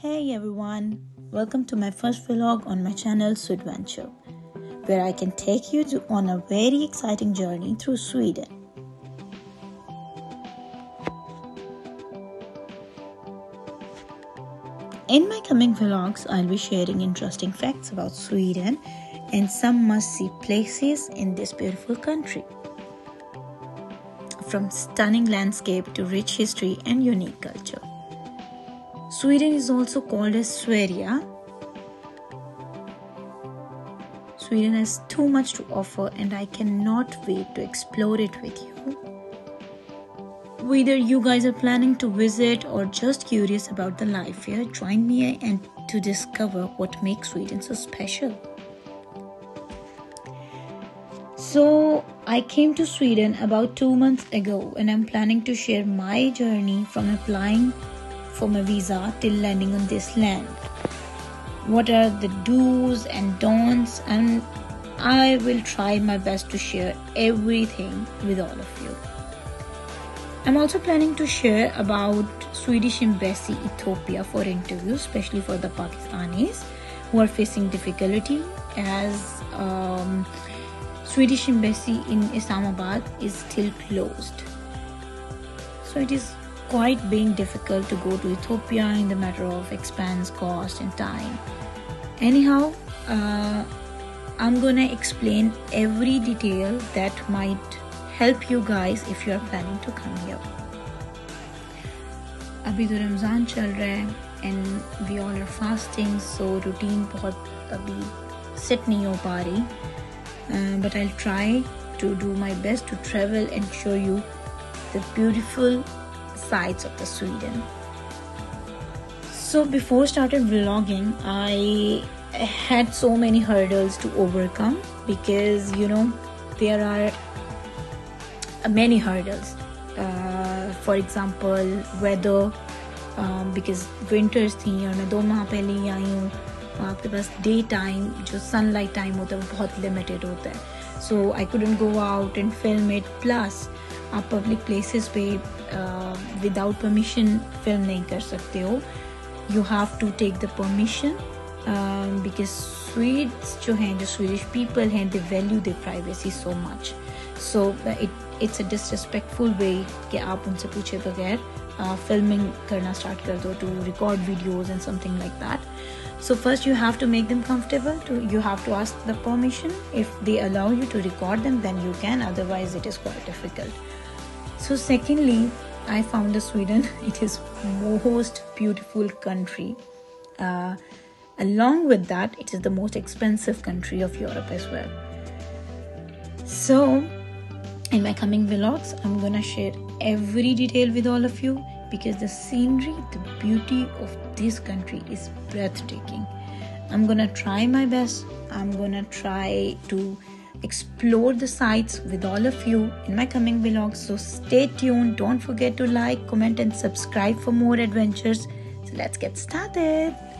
Hey everyone, welcome to my first vlog on my channel Swedventure, where I can take you on a very exciting journey through Sweden. In my coming vlogs, I'll be sharing interesting facts about Sweden and some must-see places in this beautiful country. From stunning landscape to rich history and unique culture. Sweden is also called as Sverige. Sweden has too much to offer and I cannot wait to explore it with you. Whether you guys are planning to visit or just curious about the life here, join me and to discover what makes Sweden so special. So I came to Sweden about 2 months ago and I'm planning to share my journey from applying for my visa till landing on this land. What are the do's and don'ts, and I will try my best to share everything with all of you. I'm also planning to share about Swedish Embassy Ethiopia for interviews, especially for the Pakistanis who are facing difficulty as Swedish Embassy in Islamabad is still closed. So it is quite being difficult to go to Ethiopia in the matter of expense, cost and time. Anyhow, I'm gonna explain every detail that might help you guys if you are planning to come here. अभी तो रमज़ान चल रहा है and we all are fasting, so routine बहुत अभी set नहीं हो पा रही, but I'll try to do my best to travel and show you the beautiful sides of the Sweden. So before started vlogging, I had so many hurdles to overcome because there are many hurdles. For example, weather, because winters थी और मैं 2 माह पहले ही आई हूँ. आपके पास day time जो sunlight time होता है वो बहुत लिमिटेड होता है, so I couldn't go out and film it. Plus आप पब्लिक प्लेसेस पे विदाउट परमिशन फिल्म नहीं कर सकते हो. You have to take the permission because Swedes जो हैं, जो स्वीडिश पीपल हैं, they value the privacy so much. So it's a disrespectful way कि आप उनसे पूछे बगैर फिल्मिंग करना स्टार्ट कर दो to record videos and something like that. So first you have to make them comfortable. You have to ask the permission. If they allow you to record them, then you can. Otherwise, it is quite difficult. So secondly, I found the Sweden. It is most beautiful country. Along with that, it is the most expensive country of Europe as well. So in my coming vlogs, I'm gonna share every detail with all of you. Because the scenery, the beauty of this country is breathtaking. I'm gonna try my best. I'm gonna try to explore the sites with all of you in my coming vlogs. So stay tuned. Don't forget to like, comment and subscribe for more adventures. So let's get started.